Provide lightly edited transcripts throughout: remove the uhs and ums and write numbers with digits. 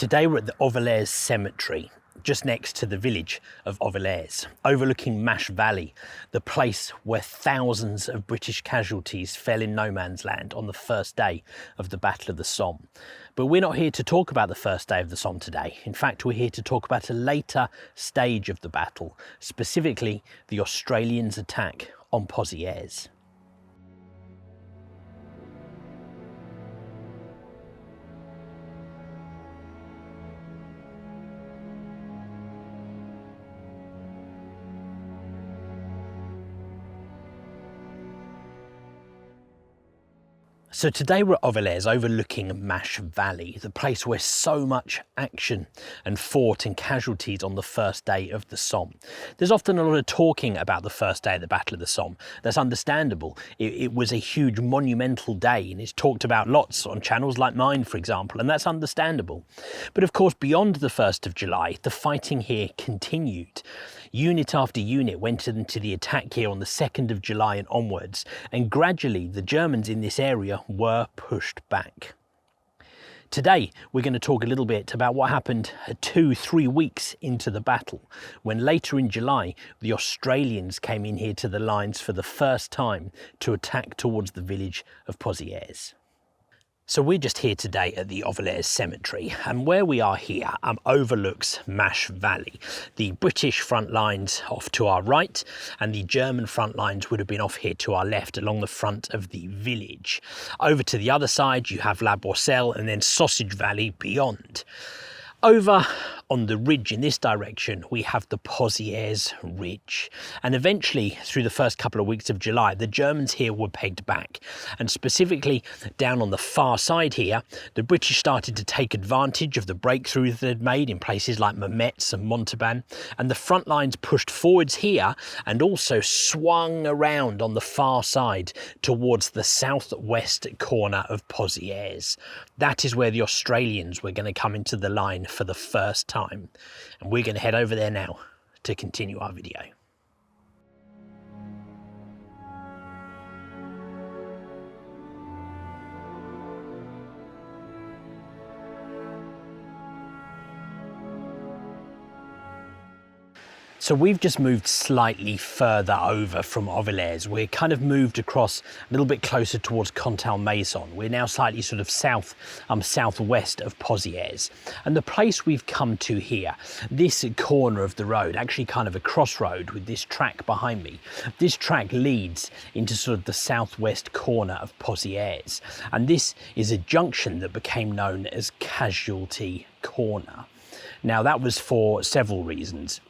Today we're at the Pozieres cemetery, just next to the village of Pozieres, overlooking Mash Valley, the place where thousands of British casualties fell in no man's land on the first day of the Battle of the Somme. But we're not here to talk about the first day of the Somme today. In fact, we're here to talk about a later stage of the battle, specifically the Australians' attack on Pozieres. So today we're at Pozieres, overlooking Mash Valley, the place where so much action and fought and casualties on the first day of the Somme. There's often a lot of talking about the first day of the Battle of the Somme. That's understandable. It was a huge monumental day, and it's talked about lots on channels like mine, for example, and that's understandable. But of course, beyond the 1st of July, the fighting here continued. Unit after unit went into the attack here on the 2nd of July and onwards, and gradually the Germans in this area were pushed back. Today, we're going to talk a little bit about what happened 2-3 weeks into the battle, when later in July, the Australians came in here to the lines for the first time to attack towards the village of Pozieres. So we're just here today at the Pozieres cemetery, and where we are here overlooks Mash Valley. The British front lines off to our right, and the German front lines would have been off here to our left along the front of the village. Over to the other side you have La Boisselle and then Sausage Valley beyond. Over on the ridge in this direction, we have the Pozieres Ridge. And eventually, through the first couple of weeks of July, the Germans here were pegged back. And specifically down on the far side here, the British started to take advantage of the breakthroughs they'd made in places like Mametz and Montauban. And the front lines pushed forwards here and also swung around on the far side towards the southwest corner of Pozieres. That is where the Australians were going to come into the line for the first time, and we're going to head over there now to continue our video. So we've just moved slightly further over from Pozieres. We're kind of moved across a little bit closer towards Contalmaison. We're now slightly sort of southwest of Pozieres. And the place we've come to here, this corner of the road, actually kind of a crossroad with this track behind me. This track leads into sort of the southwest corner of Pozieres. And this is a junction that became known as Casualty Corner. Now that was for several reasons.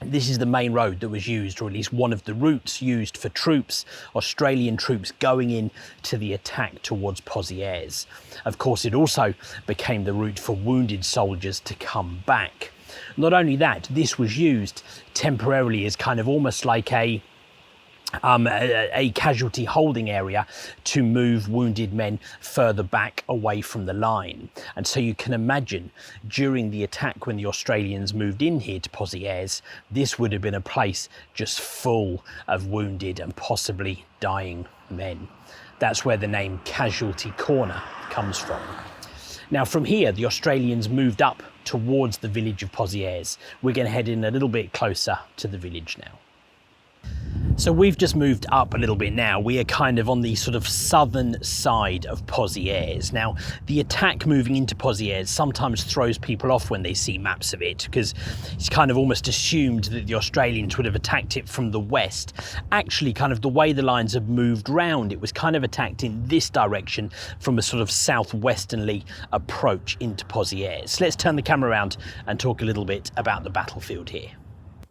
This is the main road that was used, or at least one of the routes used for troops, Australian troops going in to the attack towards Pozieres. Of course, it also became the route for wounded soldiers to come back. Not only that, this was used temporarily as kind of almost like a casualty holding area to move wounded men further back away from the line. And so you can imagine during the attack when the Australians moved in here to Pozieres, this would have been a place just full of wounded and possibly dying men. That's where the name Casualty Corner comes from. Now from here, the Australians moved up towards the village of Pozieres. We're going to head in a little bit closer to the village now. So we've just moved up a little bit now. We are kind of on the sort of southern side of Pozieres. Now, the attack moving into Pozieres sometimes throws people off when they see maps of it, because it's kind of almost assumed that the Australians would have attacked it from the west. Actually, kind of the way the lines have moved round, it was kind of attacked in this direction from a sort of southwesternly approach into Pozieres. So let's turn the camera around and talk a little bit about the battlefield here.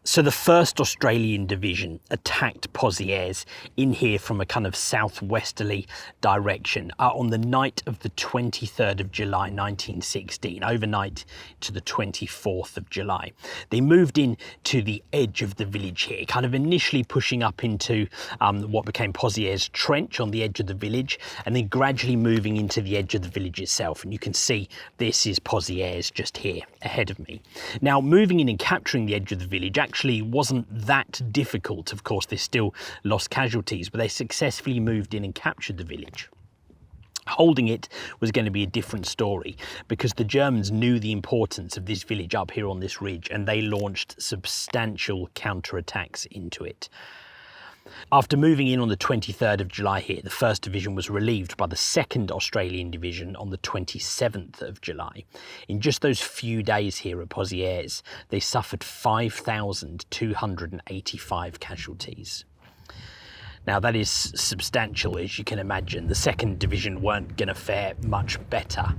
So the 1st Australian Division attacked Pozieres in here from a kind of southwesterly direction on the night of the 23rd of July 1916, overnight to the 24th of July. They moved in to the edge of the village here, kind of initially pushing up into what became Pozieres Trench on the edge of the village, and then gradually moving into the edge of the village itself. And you can see this is Pozieres just here ahead of me. Now, moving in and capturing the edge of the village actually wasn't that difficult. Of course, they still lost casualties, but they successfully moved in and captured the village. Holding it was going to be a different story, because the Germans knew the importance of this village up here on this ridge, and they launched substantial counterattacks into it. After moving in on the 23rd of July here, the 1st Division was relieved by the 2nd Australian Division on the 27th of July. In just those few days here at Pozieres, they suffered 5,285 casualties. Now that is substantial, as you can imagine. The 2nd Division weren't going to fare much better.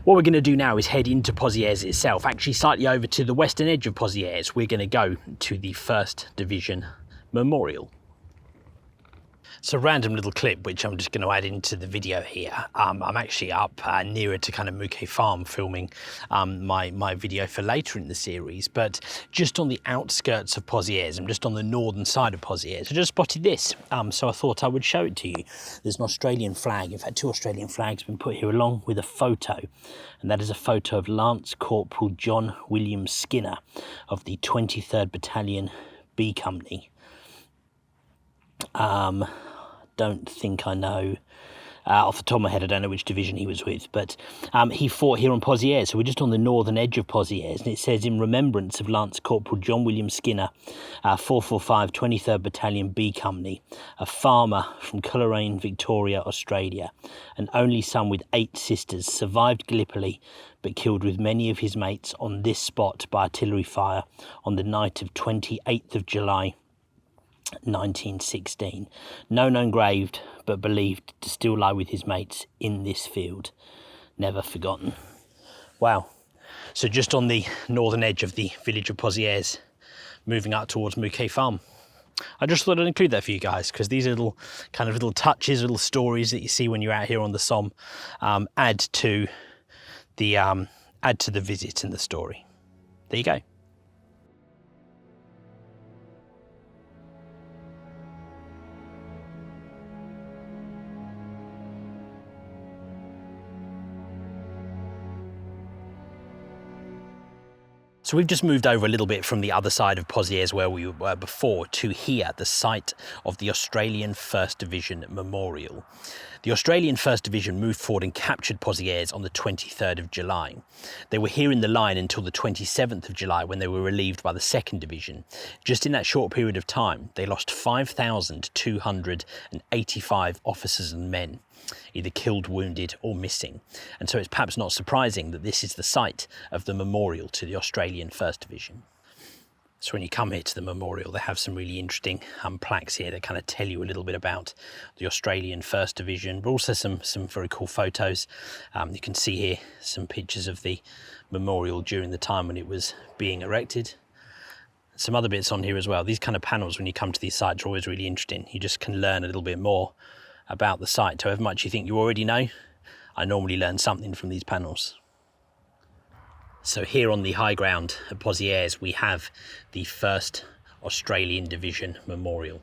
What we're going to do now is head into Pozieres itself, actually slightly over to the western edge of Pozieres. We're going to go to the 1st Division Memorial. It's a random little clip which I'm just going to add into the video here. I'm actually up nearer to kind of Mouquet Farm filming my video for later in the series, but just on the outskirts of Pozieres, I'm just on the northern side of Pozieres. I just spotted this, so I thought I would show it to you. There's an Australian flag, in fact 2 Australian flags have been put here along with a photo, and that is a photo of Lance Corporal John William Skinner of the 23rd Battalion B Company. Don't think I know, off the top of my head, I don't know which division he was with, but he fought here on Pozieres, so we're just on the northern edge of Pozieres, and it says, in remembrance of Lance Corporal John William Skinner, 445 23rd Battalion B Company, a farmer from Coleraine, Victoria, Australia, an only son with 8 sisters, survived Gallipoli, but killed with many of his mates on this spot by artillery fire on the night of 28th of July, 1916. No known grave, but believed to still lie with his mates in this field. Never forgotten. Wow. So just on the northern edge of the village of Pozieres, moving up towards Mouquet Farm. I just thought I'd include that for you guys, because these little touches, little stories that you see when you're out here on the Somme, add to the visit and the story. There you go. So we've just moved over a little bit from the other side of Pozieres where we were before to here, the site of the Australian 1st Division Memorial. The Australian 1st Division moved forward and captured Pozieres on the 23rd of July. They were here in the line until the 27th of July, when they were relieved by the 2nd Division. Just in that short period of time, they lost 5,285 officers and men, either killed, wounded or missing. And so it's perhaps not surprising that this is the site of the memorial to the Australian 1st Division. So when you come here to the memorial, they have some really interesting plaques here that kind of tell you a little bit about the Australian 1st Division, but also some very cool photos. You can see here some pictures of the memorial during the time when it was being erected. Some other bits on here as well. These kind of panels, when you come to these sites, are always really interesting. You just can learn a little bit more about the site. However much you think you already know, I normally learn something from these panels. So here on the high ground at Pozieres, we have the 1st Australian Division Memorial.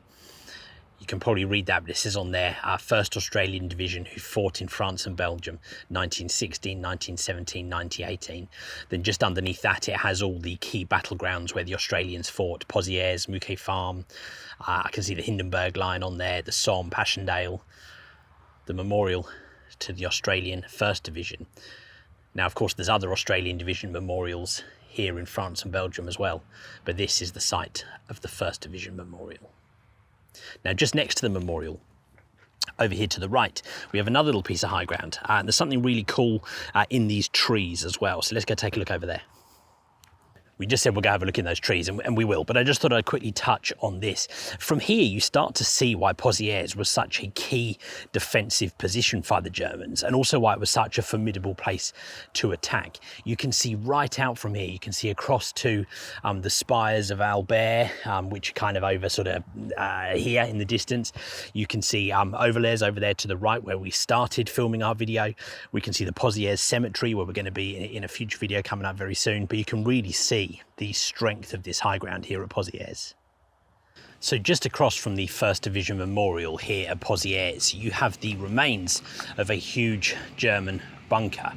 You can probably read that, but this is on there. Our 1st Australian Division, who fought in France and Belgium, 1916, 1917, 1918. Then just underneath that, it has all the key battlegrounds where the Australians fought. Pozieres, Mouquet Farm, I can see the Hindenburg Line on there, the Somme, Passchendaele, the memorial to the Australian 1st Division. Now, of course, there's other Australian Division memorials here in France and Belgium as well, but this is the site of the 1st Division Memorial. Now, just next to the memorial, over here to the right, we have another little piece of high ground. There's something really cool in these trees as well, so let's go take a look over there. We just said we'll go have a look in those trees, and we will, but I just thought I'd quickly touch on this. From here, you start to see why Pozieres was such a key defensive position for the Germans, and also why it was such a formidable place to attack. You can see right out from here, you can see across to the spires of Albert, which are kind of over sort of here in the distance. You can see Overlays over there to the right where we started filming our video. We can see the Pozieres Cemetery, where we're going to be in a future video coming up very soon, but you can really see the strength of this high ground here at Pozieres. So just across from the 1st Division Memorial here at Pozieres, you have the remains of a huge German bunker.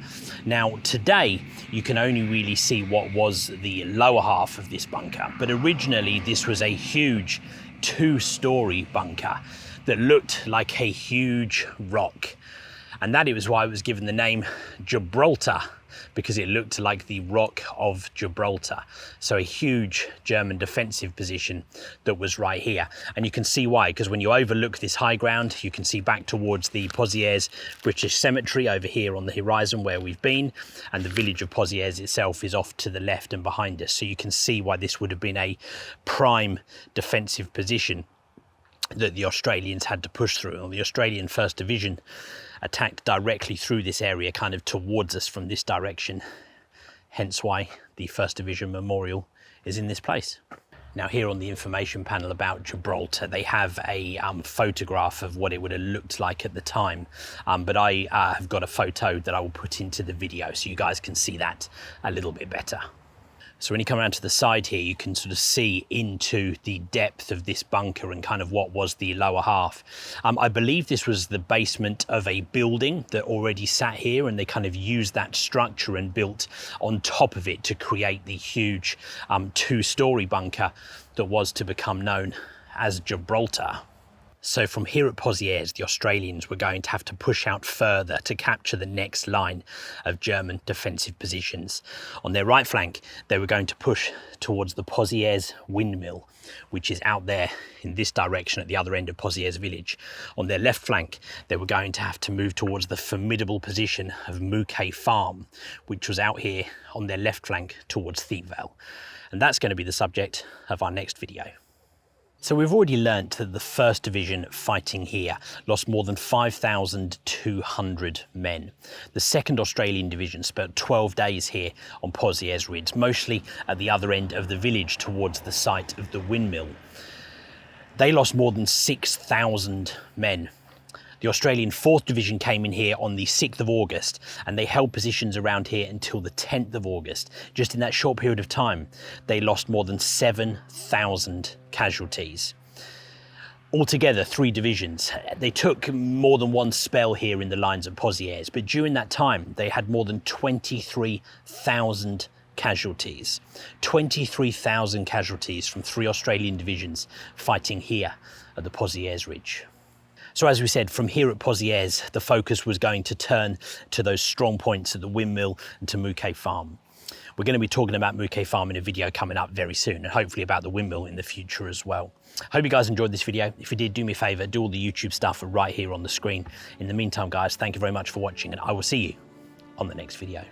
Now today you can only really see what was the lower half of this bunker, but originally this was a huge 2-story bunker that looked like a huge rock. And that is why it was given the name Gibraltar, because it looked like the Rock of Gibraltar. So a huge German defensive position that was right here. And you can see why, because when you overlook this high ground, you can see back towards the Pozieres British cemetery over here on the horizon where we've been, and the village of Pozieres itself is off to the left and behind us. So you can see why this would have been a prime defensive position that the Australians had to push through. And the Australian 1st Division attacked directly through this area, kind of towards us from this direction, hence why the 1st Division Memorial is in this place. Now here on the information panel about Gibraltar, they have a photograph of what it would have looked like at the time, but I have got a photo that I will put into the video so you guys can see that a little bit better. So when you come around to the side here, you can sort of see into the depth of this bunker and kind of what was the lower half. I believe this was the basement of a building that already sat here, and they kind of used that structure and built on top of it to create the huge 2-story bunker that was to become known as Gibraltar. So from here at Pozieres, the Australians were going to have to push out further to capture the next line of German defensive positions. On their right flank, they were going to push towards the Pozieres windmill, which is out there in this direction at the other end of Pozieres village. On their left flank, they were going to have to move towards the formidable position of Mouquet Farm, which was out here on their left flank towards Thiepval. And that's going to be the subject of our next video. So we've already learnt that the 1st Division fighting here lost more than 5,200 men. The 2nd Australian Division spent 12 days here on Pozieres Ridge, mostly at the other end of the village towards the site of the windmill. They lost more than 6,000 men. The Australian 4th Division came in here on the 6th of August, and they held positions around here until the 10th of August. Just in that short period of time, they lost more than 7,000 casualties. Altogether, 3 divisions. They took more than one spell here in the lines at Pozieres, but during that time, they had more than 23,000 casualties. 23,000 casualties from 3 Australian divisions fighting here at the Pozieres Ridge. So as we said, from here at Pozieres, the focus was going to turn to those strong points at the windmill and to Mouquet Farm. We're going to be talking about Mouquet Farm in a video coming up very soon, and hopefully about the windmill in the future as well. Hope you guys enjoyed this video. If you did, do me a favour, do all the YouTube stuff right here on the screen. In the meantime, guys, thank you very much for watching, and I will see you on the next video.